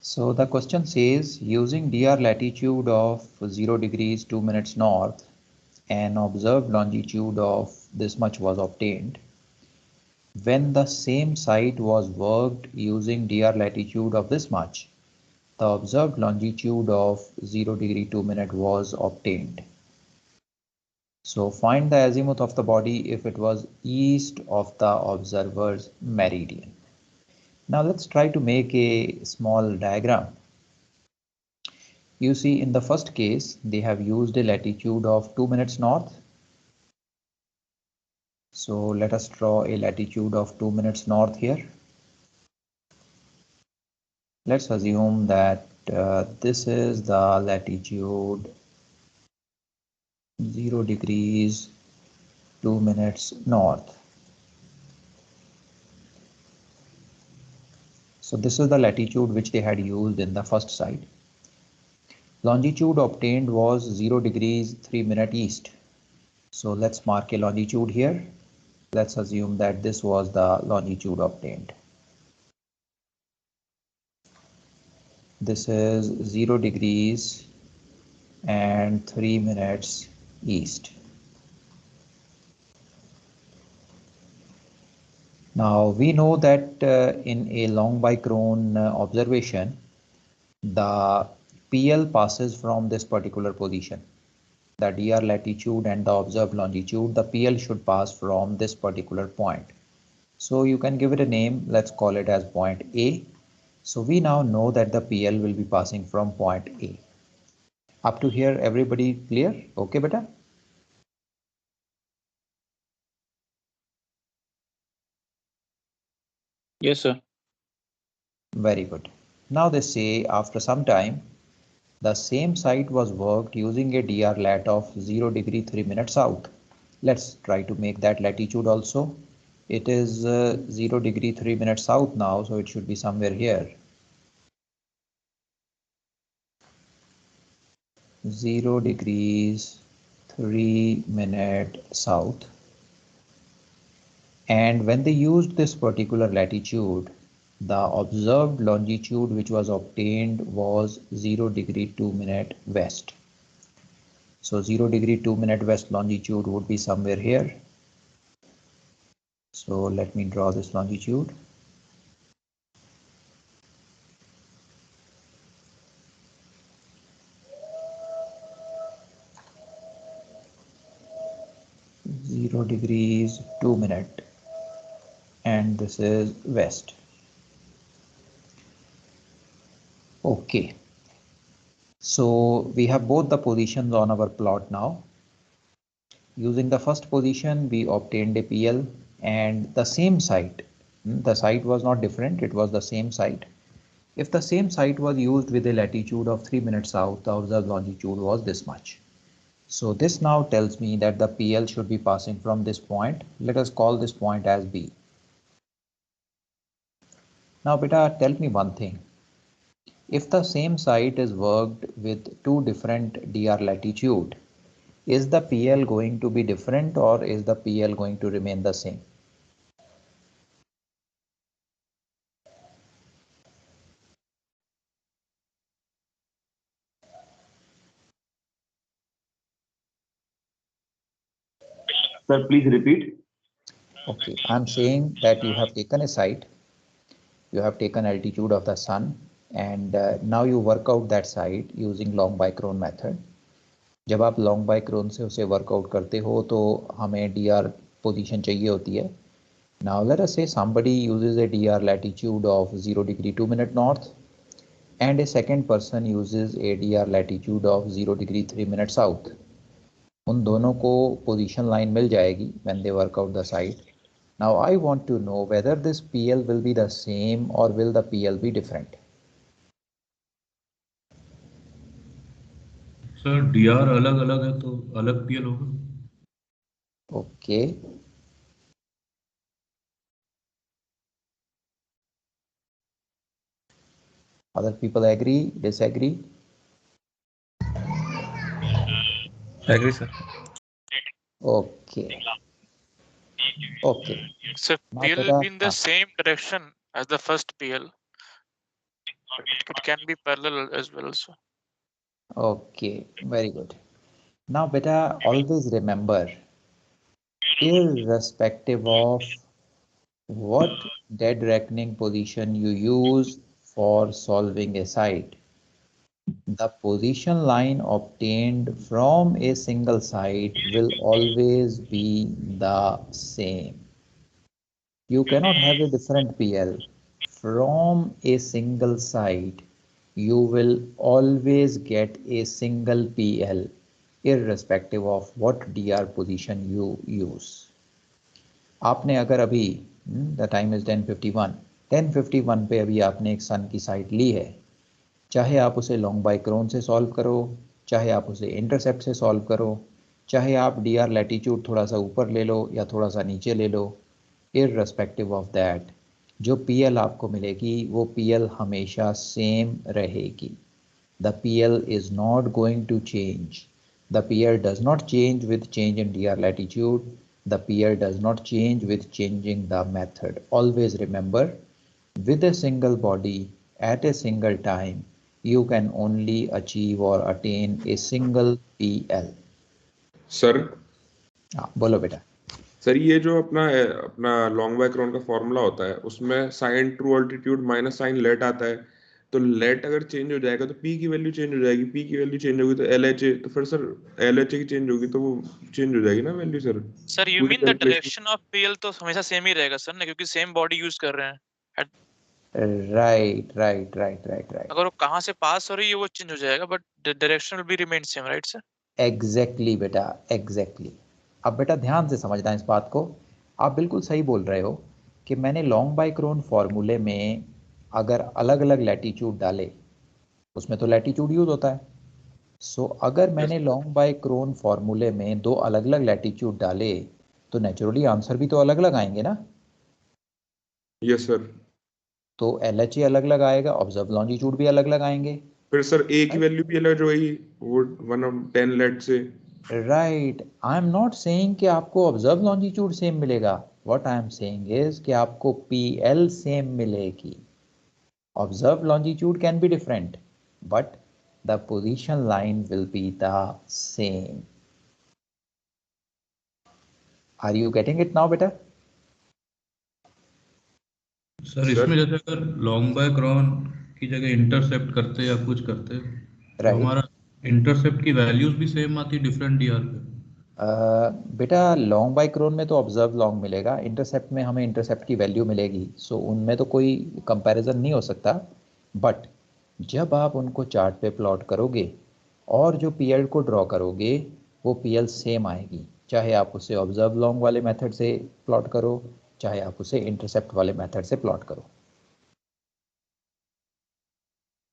So the question says, using dr latitude of 0 degrees 2 minutes north, an observed longitude of this much was obtained. When the same site was worked using dr latitude of this much, the observed longitude of 0 degree 2 minute was obtained. So find the azimuth of the body if it was east of the observer's meridian. Now let's try to make a small diagram. You see, in the first case, they have used a latitude of 2 minutes north. So let us draw a latitude of 2 minutes north here. Let's assume that this is the latitude 0 degrees 2 minutes north. So this is the latitude which they had used in the first site. Longitude obtained was 0 degrees 3 minute east. So let's mark a longitude here. Let's assume that this was the longitude obtained. This is 0 degrees and 3 minutes east. Now we know that in a long bichrone observation, the PL passes from this particular position. The dr latitude and the observed longitude, the PL should pass from this particular point. So you can give it a name. Let's call it as point A. So we now know that the PL will be passing from point A. Up to here, everybody clear? Okay, beta? Yes, sir. Very good. Now they say after some time, the same site was worked using a dr lat of 0 degree 3 minutes south. Let's try to make that latitude also. It is 0 degree 3 minutes south now, so it should be somewhere here. 0 degrees 3 minute south. And when they used this particular latitude, the observed longitude which was obtained was 0 degree 2 minute west. So 0 degree 2 minute west longitude would be somewhere here. So let me draw this longitude. Zero degrees 2 minute, and this is west. Okay, so we have both the positions on our plot now. Using the first position, we obtained a PL and the same site. The site was not different, it was the same site. If the same site was used with a latitude of 3 minutes south, the observed longitude was this much. So this now tells me that the PL should be passing from this point. Let us call this point as B. Now beta, tell me one thing. If the same site is worked with two different dr latitude, is the PL going to be different or is the PL going to remain the same? Sir, please repeat. Okay, I'm saying that you have taken a site, you have taken altitude of the sun, and now you work out that site using long bichrone method. जब आप long बाइक्रोन से उसे workout करते हो तो हमें dr position चाहिए होती है. Now let us say somebody uses a dr latitude of 0 degree 2 minute north and a second person uses a dr latitude of 0 degree 3 minute south. उन दोनों को पोजीशन लाइन मिल जाएगी when they work out the site. Now I want to know whether this PL will be the same or will the PL be different. Sir DR अलग अलग है तो अलग PL होगा. Okay. Other people agree, disagree? Agree, sir. Okay. Okay. So Now PL will beta, be in the same direction as the first PL. It can be parallel as well. So Okay, very good. Now, beta, always remember, irrespective of what dead reckoning position you use for solving a side, the position line obtained from a single side will always be the same. You cannot have a different PL from a single side. You will always get a single PL irrespective of what DR position you use. आपने अगर अभी the time is 10:51 10:51 पे अभी आपने एक सन की side ली है, चाहे आप उसे लॉन्ग बाय क्रोन से सॉल्व करो, चाहे आप उसे इंटरसेप्ट से सॉल्व करो, चाहे आप डी आर लैटीट्यूड थोड़ा सा ऊपर ले लो या थोड़ा सा नीचे ले लो, इररेस्पेक्टिव ऑफ दैट जो पीएल आपको मिलेगी वो पीएल हमेशा सेम रहेगी. The PL is not going to change. The PL does not change with change in DR latitude. The PL does not change with changing the method. Always remember, with a single body at a single time, you can only achieve or attain a single PL. Sir हाँ बोलो बेटा. Sir ये जो अपना अपना long by क्रोन का formula होता है उसमें sine true altitude minus sine lat आता है, तो लेट अगर चेंज हो जाएगा तो पी की वैल्यू चेंज हो जाएगी, पी की वैल्यू चेंज होगी तो एलएचए, तो फिर सर एलएचए की चेंज होगी तो वो चेंज हो जाएगी ना वैल्यू सर यू पूरी mean the calculation. Direction of PL तो हमेशा सेम ही रहेगा सर ना, क्योंकि सेम बॉडी यूज कर रहे हैं. Right, right, right, right, right. अगर वो कहाँ से पास हो रही है वो चेंज हो जाएगा, but the direction will be remain same, right sir? Exactly बेटा, एग्जैक्टली. अब बेटा ध्यान से समझना इस बात को. आप बिल्कुल सही बोल रहे हो कि मैंने लॉन्ग बाय क्रोन फॉर्मूले में अगर अलग अलग लैटीट्यूड डाले, उसमें तो लैटीट्यूड यूज होता है. सो अगर मैंने लॉन्ग बाय क्रोन फॉर्मूले में दो अलग अलग लैटीट्यूड डाले तो नेचुरली आंसर भी तो अलग अलग आएंगे ना. Yes sir. तो एल एच ए अलग अलग आएगा, ऑब्जर्व लॉन्जिट्यूड भी अलग अलग आएंगे. फिर सर ए की वैल्यू भी अलग जो है वो 1/10 लेट से. Right. I am not saying कि आपको ऑब्जर्व लॉन्जिट्यूड सेम मिलेगा. What I am saying is कि आपको पी एल सेम मिलेगी. Observe longitude can be different but the position line will be the same. Are you getting it now बेटा? Sir इसमें जैसे अगर लॉन्ग बाय क्रोन की जगह इंटरसेप्ट करते या कुछ करते तो राइट. हमारा इंटरसेप्ट की वैल्यूज भी सेम आती डिफरेंट डीआर पे. बेटा लॉन्ग बाय क्रोन में तो ऑब्जर्व लॉन्ग मिलेगा, इंटरसेप्ट में हमें इंटरसेप्ट की वैल्यू मिलेगी. सो उनमें तो कोई कंपैरिजन नहीं हो सकता. बट जब आप उनको चार्ट पे प्लॉट करोगे और जो पीएल को ड्रॉ करोगे वो पीएल सेम आएगी, चाहे आप उसे ऑब्जर्व लॉन्ग वाले मेथड से प्लॉट करो, चाहे आप उसे इंटरसेप्ट वाले मेथड से प्लॉट करो.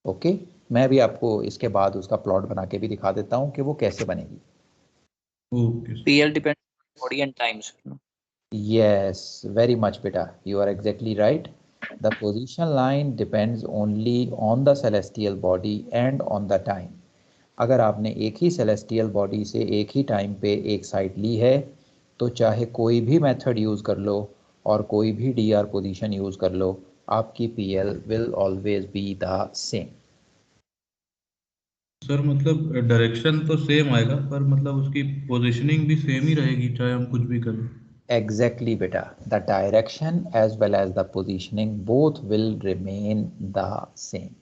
ओके. मैं भी आपको इसके बाद उसका प्लॉट बना के भी दिखा देता हूँ कि वो कैसे बनेगी. Okay sir. PL depends on body and times. Yes, very much beta. You are exactly right. The position line depends only on the celestial body and on the time. अगर आपने एक ही celestial body से एक ही time पे एक side ली है तो चाहे कोई भी मेथड यूज़ कर लो और कोई भी DR पोजीशन यूज़ कर लो, आपकी PL will always be the same. Sir मतलब डायरेक्शन तो सेम आएगा पर मतलब उसकी पोजीशनिंग भी सेम ही रहेगी चाहे हम कुछ भी करें. Exactly beta. The direction as well as the positioning both will remain the same.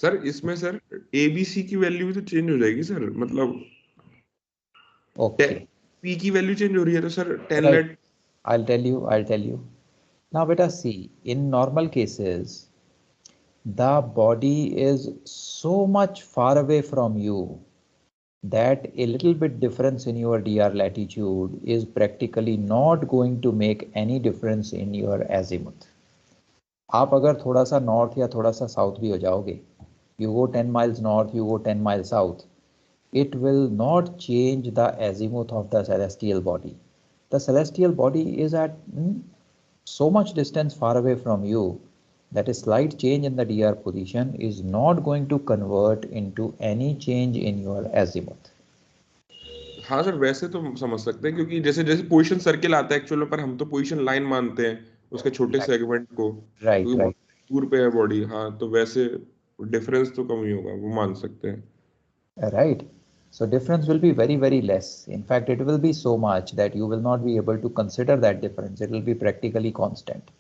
Sir इसमें सर एबीसी की वैल्यू भी तो चेंज हो जाएगी सर, मतलब Okay. पी की वैल्यू चेंज हो रही है तो sir 10 Right. Let. I'll tell you. Now beta see, in normal cases, the body is so much far away from you that a little bit difference in your DR latitude is practically not going to make any difference in your azimuth. आप अगर थोड़ा सा north या थोड़ा सा south भी हो जाओगे, you go 10 miles north, you go 10 miles south, it will not change the azimuth of the celestial body. The celestial body is at so much distance far away from you that a slight change in the DR position is not going to convert into any change in your azimuth. हाँ sir वैसे तो समझ सकते हैं क्योंकि जैसे जैसे position circle आता है एक्चुअल पर हम तो पोजीशन लाइन मानते हैं उसके छोटे Right. सेगमेंट को. Right, right. दूर पे है बॉडी, हाँ, तो वैसे डिफरेंस तो कम ही होगा, वो मान सकते हैं। right? So difference will be very, very less. In fact, it will be so much that you will not be able to consider that difference. It will be practically constant.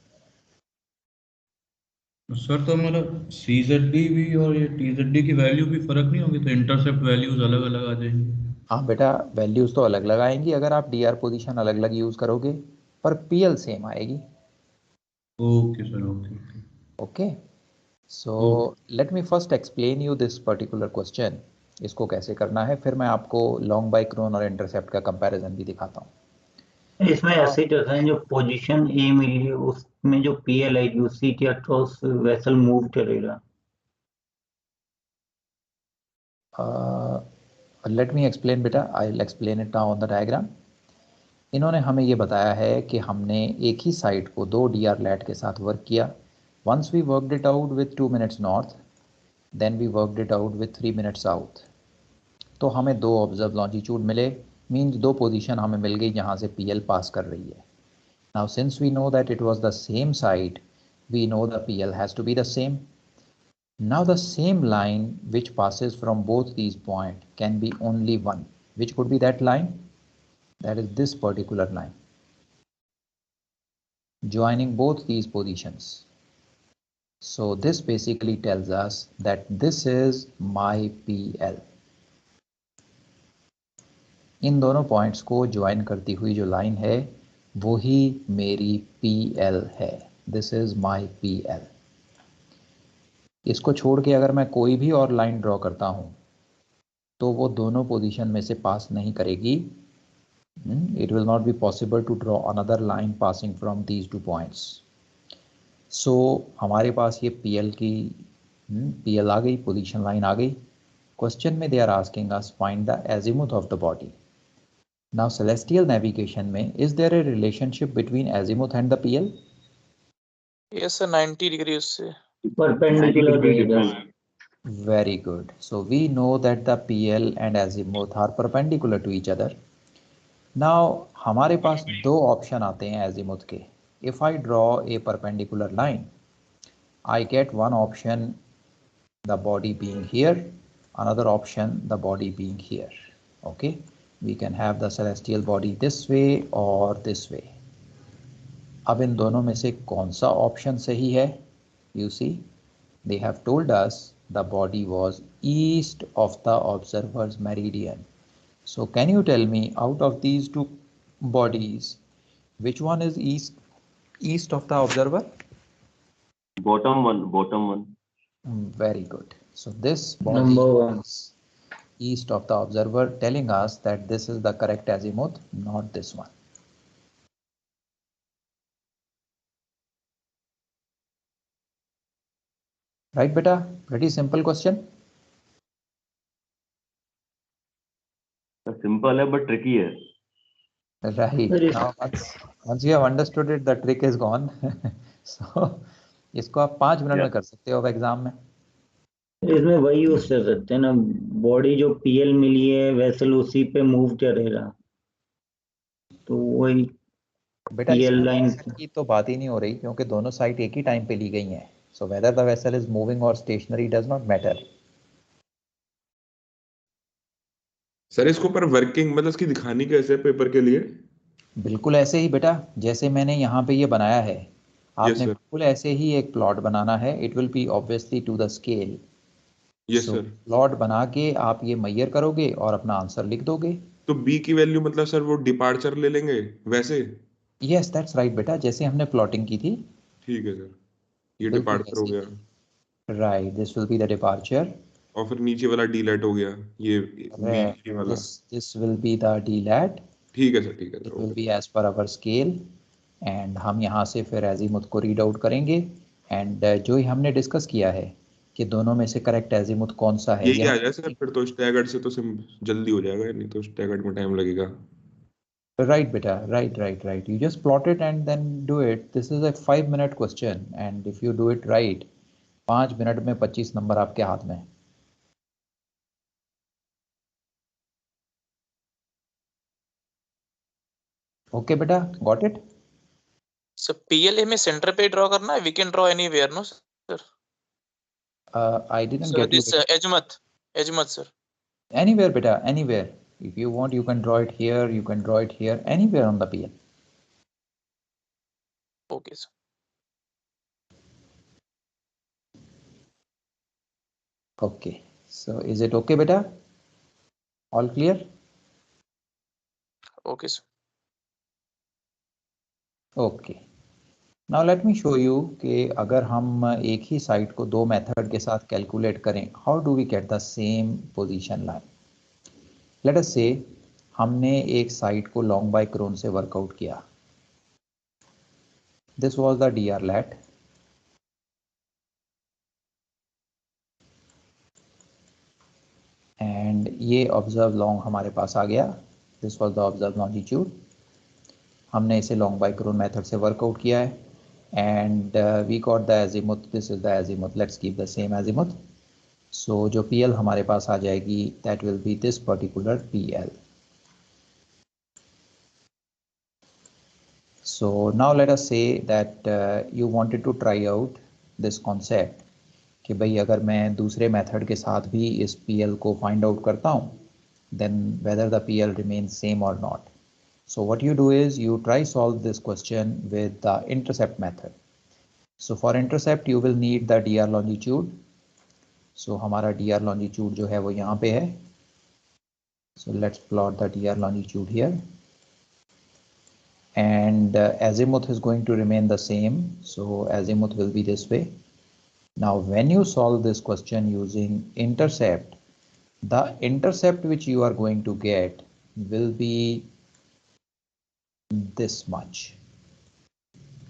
Sir तो हमारा CZD भी और ये TZD की value भी फर्क नहीं होगी, तो इंटरसेप्ट वैल्यूज अलग अलग आ जाएंगी। हाँ बेटा, वैल्यूज तो अलग अलग आएंगी अगर आप डी आर पोजिशन अलग अलग यूज करोगे, पर पी एल सेम आएगी। Okay sir, okay okay, so okay. Let me first explain you this particular question. इसको कैसे करना है, फिर मैं आपको लॉन्ग बाय क्रोन और इंटरसेप्ट का कंपैरिजन भी दिखाता हूँ। इसमें ऐसे ही चलता है, जो पोजीशन ए मिली है उसमें जो पीएल आएगी उसी के अक्रॉस वेसल मूव करेगा। लेट मी एक्सप्लेन बेटा, I will explain it now on the diagram. इन्होंने हमें ये बताया है कि हमने एक ही साइड को दो डी आर लैट के साथ वर्क किया। Once we worked it out with 2 minutes north, then we worked it out with 3 minutes south. तो हमें दो ऑब्जर्व लॉन्जिट्यूड मिले, मीन्स दो पोजीशन हमें मिल गई जहाँ से पी एल पास कर रही है। Now since we know that it was the same side, we know the P L has to be the same. Now the same line which passes from both these points can be only one. Which could be that line? That is this particular line, joining both these positions. So this basically tells us that this is my PL. इन दोनों points को join करती हुई जो line है वही मेरी PL है। This is my PL। इसको छोड़ के अगर मैं कोई भी और लाइन ड्रॉ करता हूँ तो वो दोनों पोजीशन में से पास नहीं करेगी। It will not be possible to draw another line passing from these 2 points. So हमारे पास ये PL की PL आ गई, पोजीशन लाइन आ गई। क्वेश्चन में they are asking us find the azimuth of the body. Now celestial navigation में is there a relationship between azimuth and the PL? Yes sir, 90 degree उससे perpendicular रहेगा। Very good. So we know that the PL and azimuth are perpendicular to each other. Now हमारे पास दो option आते हैं azimuth के। If I draw a perpendicular line, I get one option the body being here, another option the body being here. Okay, we can have the celestial body this way or this way. अब इन दोनों में से कौन सा option सही है? You see, they have told us the body was east of the observer's meridian. So can you tell me, out of these two bodies, which one is east of the observer? Bottom one. Very good. So this body Number one. is east of the observer, telling us that this is the correct azimuth, not this one. Right, beta? Pretty simple question. Simple है but tricky है. Right. Now once you have understood it, the trick is gone. So इसको आप 5 minute में कर सकते हो अब exam में। इसमें वही यूज कर सकते हैं ना, बॉडी जो पीएल मिली है वेसल उसी पे मूव करेगा, तो वही बेटा पीएल इसमें लाइन। vessel की तो बात ही नहीं हो रही क्योंकि दोनों साइड एक ही टाइम पे ली गई हैं। So whether the vessel is moving or stationary does not matter. Sir इसको पर वर्किंग मतलब इसकी दिखानी कैसे है पेपर के लिए? बिल्कुल ऐसे ही बेटा, जैसे मैंने यहाँ पे ये बनाया है, यस आपने सर, बिल्कुल ऐसे ही एक प्लॉट बनाना है। It will be obviously to the scale. Yes so sir. Plot बना के आप ये मेजर करोगे और अपना आंसर लिख दोगे। तो बी की वैल्यू मतलब सर वो डिपार्चर ले लेंगे वैसे? यस दैट्स राइट बेटा, जैसे हमने प्लॉटिंग की थी ठीक है सर, ये बिल्कुल डिपार्चर हो ऐसे गया। ही। Right, this will be the departure. और फिर नीचे वाला डीलेट हो गया, ये बी वाला। This will be the d lat. ठीक है सर, ठीक है sir, it will okay. Be as per our scale and हम यहाँ से फिर एजीमुथ को रीड आउट करेंगे। एंड जो ही हमने डिस्कस किया है कि दोनों में से करेक्ट एजीमुथ कौन सा है, यही ये आ हम जाए सर, फिर तो स्टैगर्ड से तो जल्दी हो जाएगा, नहीं तो स्टैगर्ड में टाइम लगेगा। right beta, right, you just plot it and then do it. This is a 5-minute question and if you do it right, 5 minute में 25 नंबर आपके हाथ में। ओके बेटा, गॉट इट? सर पीएलए में centre पे draw करना है, we can draw anywhere no sir? I didn't So get you. this azimuth, sir. Anywhere, beta, anywhere. If you want, you can draw it here, you can draw it here, anywhere on the PL. Okay, sir. Okay, so is it okay, beta? All clear? Okay, sir. Okay. Now let me show you कि अगर हम एक ही side को दो method के साथ calculate करें, how do we get the same position line? Let us say हमने एक साइड को लॉन्ग बाय क्रोन से वर्कआउट किया. This was the DR lat. And ये ऑब्जर्व लॉन्ग हमारे पास आ गया. This was the observed longitude. हमने इसे लॉन्ग बाय क्रोन मेथड से वर्कआउट किया है. And we got the azimuth. This is the azimuth. Let's keep the same azimuth. So जो PL हमारे पास आ जाएगी, that will be this particular PL. So now let us say that you wanted to try out this concept कि भाई अगर मैं दूसरे method के साथ भी इस PL को find out करता हूँ, then whether the PL remains same or not. So what you do is you try solve this question with the intercept method. So for intercept you will need the DR longitude. So हमारा DR longitude जो है वो यहाँ पे है. So let's plot the DR longitude here. And azimuth is going to remain the same. So azimuth will be this way. Now when you solve this question using intercept, the intercept which you are going to get will be this much.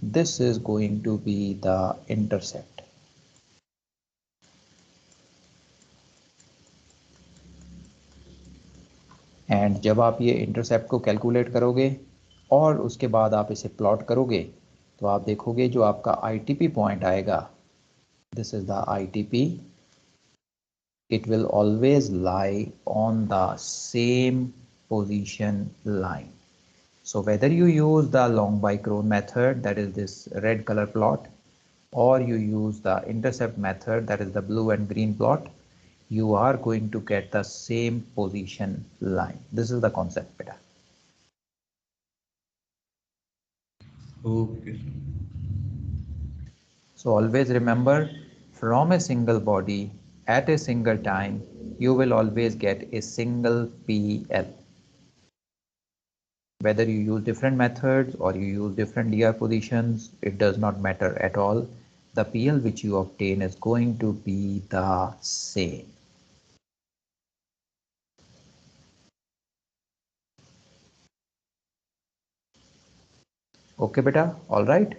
This is going to be the intercept. And जब आप ये intercept को calculate करोगे और उसके बाद आप इसे plot करोगे, तो आप देखोगे जो आपका ITP point आएगा, this is the ITP. It will always lie on the same position line. So whether you use the long by crone method, that is this red color plot, or you use the intercept method, that is the blue and green plot, you are going to get the same position line. This is the concept, beta. Okay, sir. So always remember, from a single body at a single time, you will always get a single PL. Whether you use different methods or you use different DR positions, it does not matter at all. The PL which you obtain is going to be the same. Okay, beta, all right?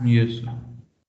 Yes, sir.